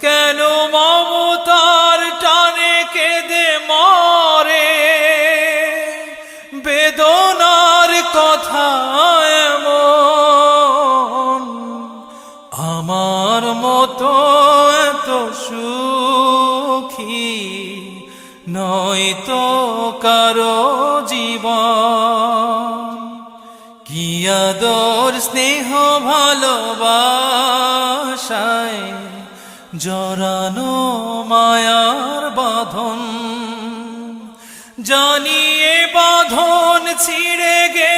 কেন মমতার টানে কেঁদে মরে, বেদনার কথা এমন, আমার মতো এত সুখী নয়তো কারো জীবন। কি আদর স্নেহ ভালোবাসায় জড়ানো মায়ার বাঁধন, জানিয়ে বাঁধন ছিঁড়ে গেলে